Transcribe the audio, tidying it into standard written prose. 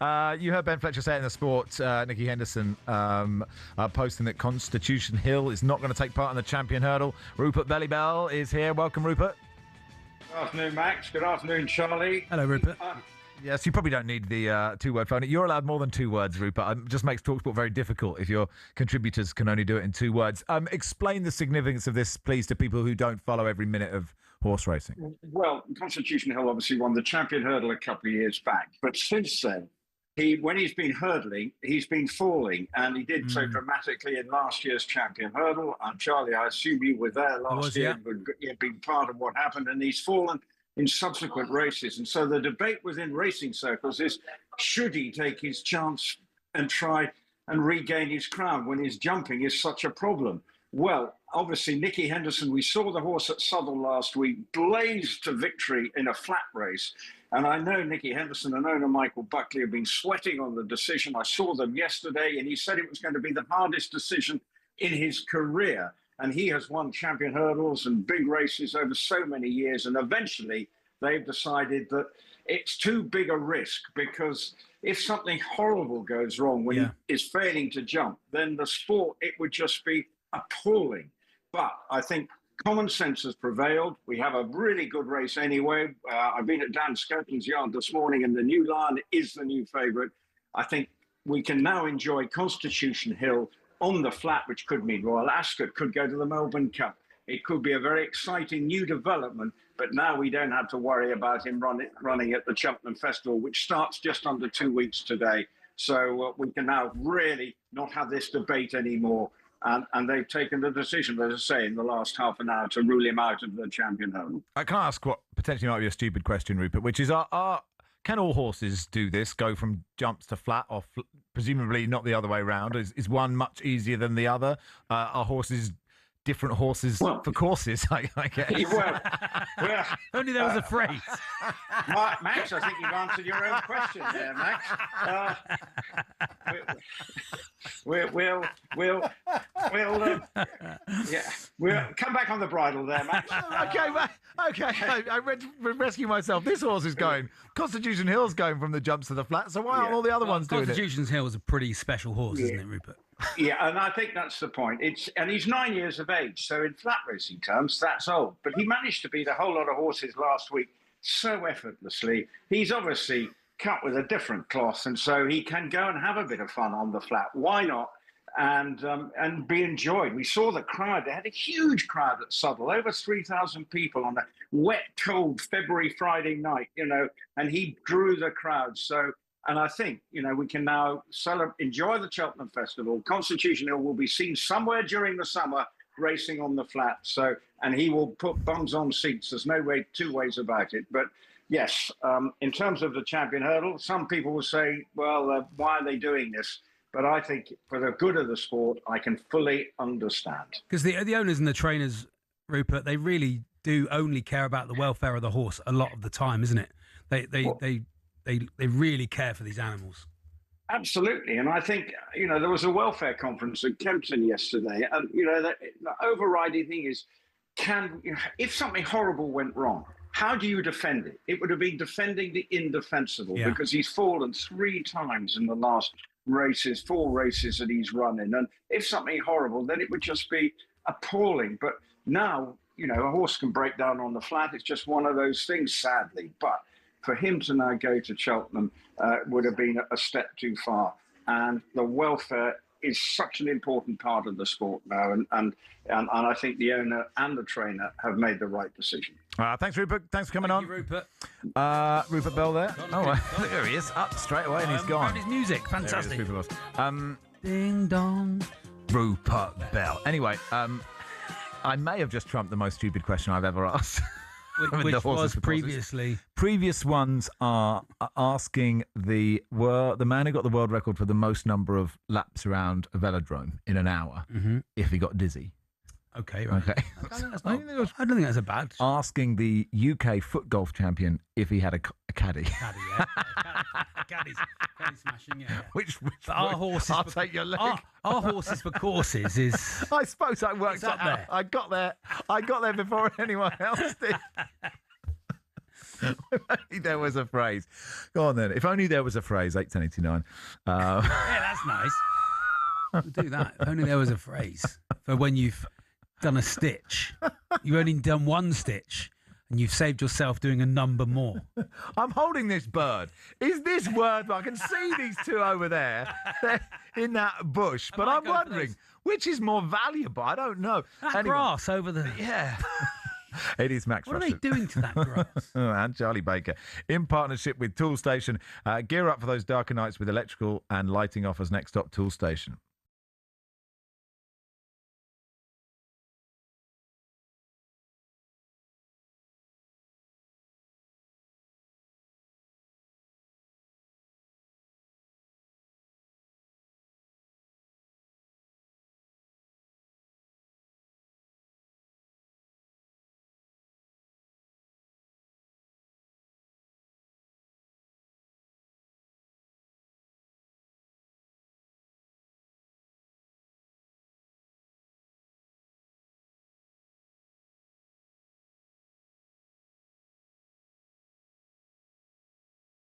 You heard Ben Fletcher say in the Sport, Nicky Henderson posting that Constitution Hil is not going to take part in the Champion Hurdle. Rupert Bell is here. Welcome, Rupert. Good afternoon, Max. Good afternoon, Charlie. Hello, Rupert. Yes, you probably don't need the two-word phone. You're allowed more than 2 words, Rupert. It just makes talkSPORT very difficult if your contributors can only do it in 2 words. Explain the significance of this, please, to people who don't follow every minute of horse racing. Well, Constitution Hil obviously won the Champion Hurdle a couple of years back, but since then, when he's been hurdling, he's been falling, and he did so dramatically in last year's Champion Hurdle. And Charlie, I assume you were there last year, you've been part of what happened, and he's fallen in subsequent races. And so the debate within racing circles is, should he take his chance and try and regain his crown when his jumping is such a problem? Well, obviously, Nicky Henderson, we saw the horse at Southwell last week, blazed to victory in a flat race. And I know Nicky Henderson and owner Michael Buckley have been sweating on the decision. I saw them yesterday, and he said it was going to be the hardest decision in his career. And he has won Champion Hurdles and big races over so many years. And eventually they've decided that it's too big a risk, because if something horrible goes wrong when he is failing to jump, then the sport, it would just be appalling. But I think common sense has prevailed. We have a really good race anyway. I've been at Dan Scoton's yard this morning, and the New Lion is the new favourite. I think we can now enjoy Constitution Hil on the flat, which could mean Royal Ascot could go to the Melbourne Cup. It could be a very exciting new development, but now we don't have to worry about him running at the Cheltenham Festival, which starts just under 2 weeks today. So we can now really not have this debate anymore. And they've taken the decision, as I say, in the last half an hour to rule him out of the Champion Hurdle. I can ask what potentially might be a stupid question, Rupert, which is, can all horses do this, go from jumps to flat, or presumably not the other way around? Is one much easier than the other? Are horses different horses for courses, I guess? Well, only there was a phrase. Max, I think you've answered your own question there, Max. We'll come back on the bridle there, Max. Okay. I rescue myself. This horse is going. Constitution Hil's going from the jumps to the flat. So why aren't all the other ones doing it? Constitution Hil is a pretty special horse, isn't it, Rupert? Yeah, and I think that's the point. And he's 9 years of age, so in flat racing terms, that's old. But he managed to beat a whole lot of horses last week so effortlessly. He's obviously cut with a different cloth, and so he can go and have a bit of fun on the flat. Why not? And be enjoyed. We saw the crowd. They had a huge crowd at Southwell, over 3,000 people on a wet, cold February Friday night, and he drew the crowd. So, and I think, we can now enjoy the Cheltenham Festival. Constitution Hil will be seen somewhere during the summer racing on the flat. So, and he will put bums on seats. There's no two ways about it. But yes, in terms of the Champion Hurdle, some people will say, well, why are they doing this? But I think for the good of the sport, I can fully understand. Because the owners and the trainers, Rupert, they really do only care about the welfare of the horse a lot of the time, isn't it? They really care for these animals. Absolutely. And I think, there was a welfare conference at Kempton yesterday. And, the overriding thing is, if something horrible went wrong, how do you defend it? It would have been defending the indefensible, because he's fallen 3 times in the last 4 races that he's running. And if something horrible, then it would just be appalling. But now, a horse can break down on the flat. It's just one of those things, sadly. But for him to now go to Cheltenham would have been a step too far. And the welfare is such an important part of the sport now. And I think the owner and the trainer have made the right decision. Thanks, Rupert. Thanks for coming on. Rupert. Rupert Bell there. There he is. Up straight away, and he's gone. His music, fantastic. Ding dong. Rupert Bell. Anyway, I may have just trumped the most stupid question I've ever asked. Which was previously. Previous ones are asking the man who got the world record for the most number of laps around a velodrome in an hour if he got dizzy. Okay, right. Okay. I don't think that's a bad. Asking the UK foot golf champion if he had a caddy. Caddy, yeah. Caddy smashing, yeah. Which our horses. I'll take your leg. Our horses for courses is. I suppose that works out. There. I got there before anyone else did. If only there was a phrase. Go on then. If only there was a phrase. 8:10:89. Yeah, that's nice. We'll do that. If only there was a phrase for when you've done a stitch. You've only done one stitch and you've saved yourself doing a number more. I'm holding this bird. Is this worth? I can see these two over there. They're in that bush, but I'm wondering which is more valuable. I don't know. That grass over there. Yeah. It is Max What are Rushton. they doing to that grass? And Charlie Baker, in partnership with Toolstation. Gear up for those darker nights with electrical and lighting offers. Next stop, Toolstation.